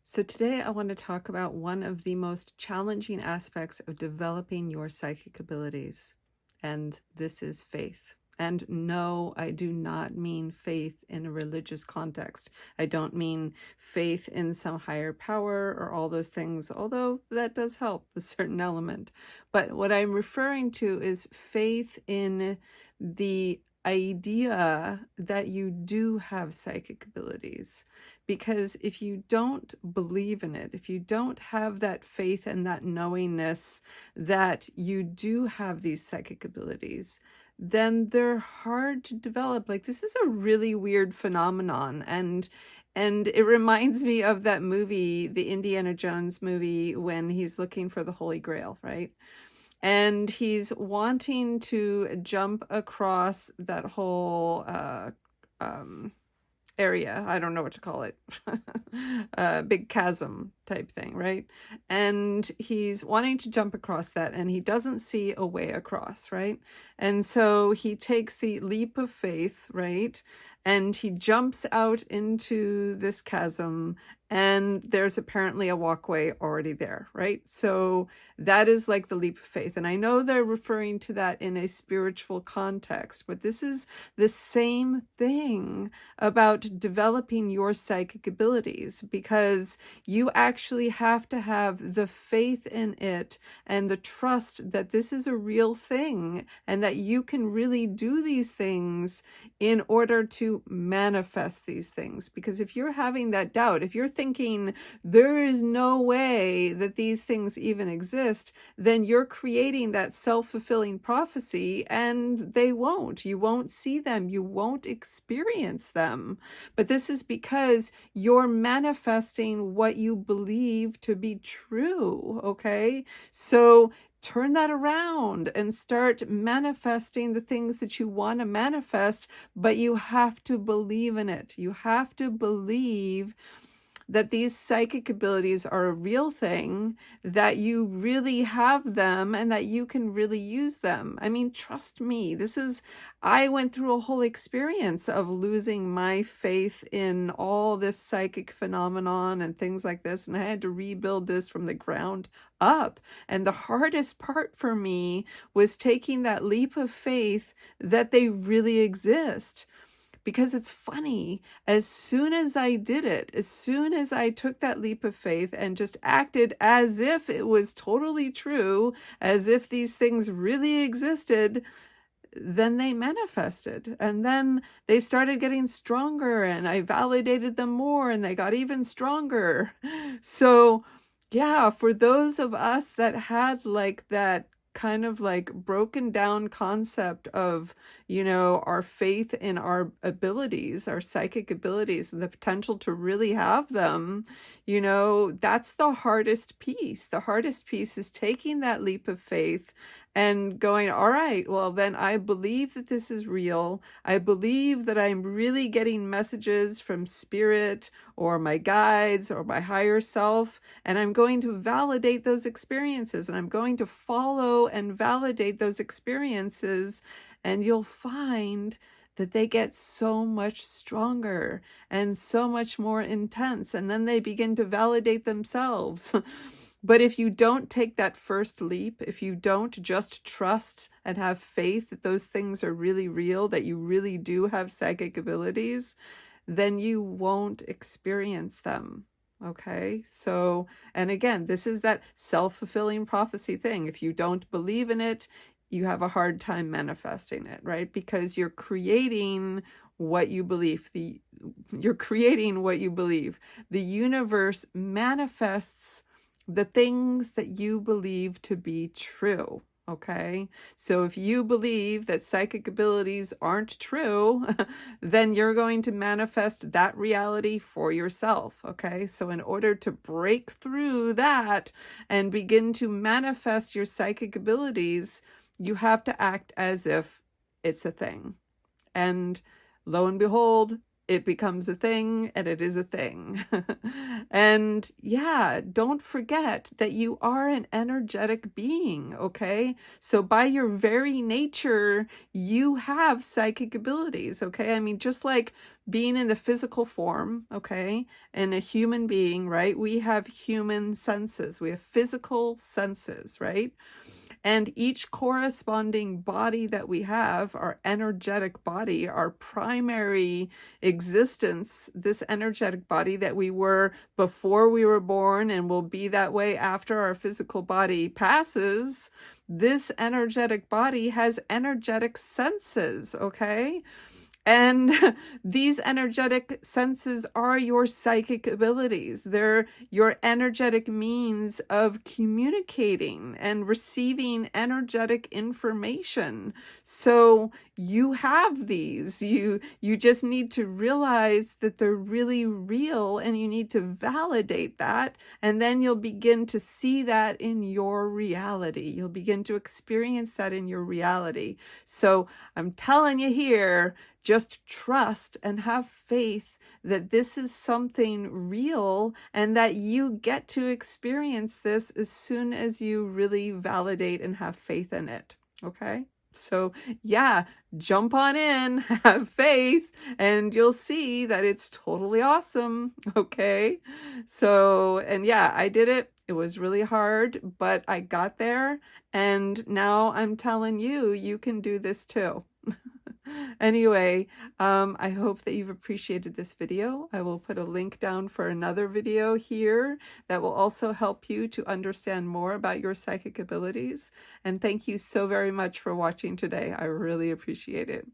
So today I want to talk about one of the most challenging aspects of developing your psychic abilities, and this is faith. And no, I do not mean faith in a religious context. I don't mean faith in some higher power or all those things, although that does help a certain element. But what I'm referring to is faith in the idea that you do have psychic abilities. Because if you don't believe in it, if you don't have that faith and that knowingness that you do have these psychic abilities, then they're hard to develop. Like, this is a really weird phenomenon. And it reminds me of that movie, the Indiana Jones movie, when he's looking for the Holy Grail, right? And he's wanting to jump across that whole area. I don't know what to call it. Big chasm type thing, right? And he's wanting to jump across that and he doesn't see a way across, right? And so he takes the leap of faith, right? And he jumps out into this chasm and there's apparently a walkway already there, right? So that is like the leap of faith. And I know they're referring to that in a spiritual context, but this is the same thing about developing your psychic abilities, because you actually have to have the faith in it and the trust that this is a real thing and that you can really do these things in order to manifest these things. Because if you're having that doubt, if you're thinking there is no way that these things even exist, then you're creating that self-fulfilling prophecy and they won't. You won't see them. You won't experience them. But this is because you're manifesting what you believe to be true, okay? So turn that around and start manifesting the things that you want to manifest, but you have to believe in it. You have to believe that these psychic abilities are a real thing, that you really have them, and that you can really use them. I mean, trust me, I went through a whole experience of losing my faith in all this psychic phenomenon and things like this, and I had to rebuild this from the ground up. And the hardest part for me was taking that leap of faith that they really exist. Because it's funny, as soon as I did it, as soon as I took that leap of faith and just acted as if it was totally true, as if these things really existed, then they manifested. And then they started getting stronger and I validated them more and they got even stronger. So yeah, for those of us that had like that kind of like broken down concept of, our faith in our abilities, our psychic abilities, and the potential to really have them, that's the hardest piece. The hardest piece is taking that leap of faith and going, all right, well, then I believe that this is real. I believe that I'm really getting messages from spirit or my guides or my higher self, and I'm going to validate those experiences and I'm going to follow and validate those experiences, and you'll find that they get so much stronger and so much more intense, and then they begin to validate themselves. But if you don't take that first leap, if you don't just trust and have faith that those things are really real, that you really do have psychic abilities, then you won't experience them. Okay, so, and again, this is that self-fulfilling prophecy thing. If you don't believe in it, you have a hard time manifesting it, right? Because you're creating what you believe. You're creating what you believe. The universe manifests the things that you believe to be true. Okay, so if you believe that psychic abilities aren't true, then you're going to manifest that reality for yourself. Okay, so in order to break through that and begin to manifest your psychic abilities, you have to act as if it's a thing. And lo and behold, it becomes a thing, and it is a thing. And yeah, don't forget that you are an energetic being, okay? So by your very nature, you have psychic abilities, okay? I mean, just like being in the physical form, okay, and a human being, right? We have human senses. We have physical senses, right? And each corresponding body that we have, our energetic body, our primary existence, this energetic body that we were before we were born and will be that way after our physical body passes, this energetic body has energetic senses, okay? And these energetic senses are your psychic abilities. They're your energetic means of communicating and receiving energetic information. So you have these. You just need to realize that they're really real, and you need to validate that. And then you'll begin to see that in your reality. You'll begin to experience that in your reality. So I'm telling you here, just trust and have faith that this is something real and that you get to experience this as soon as you really validate and have faith in it. Okay? So yeah, jump on in, have faith, and you'll see that it's totally awesome. Okay? So, and yeah, I did it. It was really hard, but I got there. And now I'm telling you, you can do this too. Anyway, I hope that you've appreciated this video. I will put a link down for another video here that will also help you to understand more about your psychic abilities. And thank you so very much for watching today. I really appreciate it.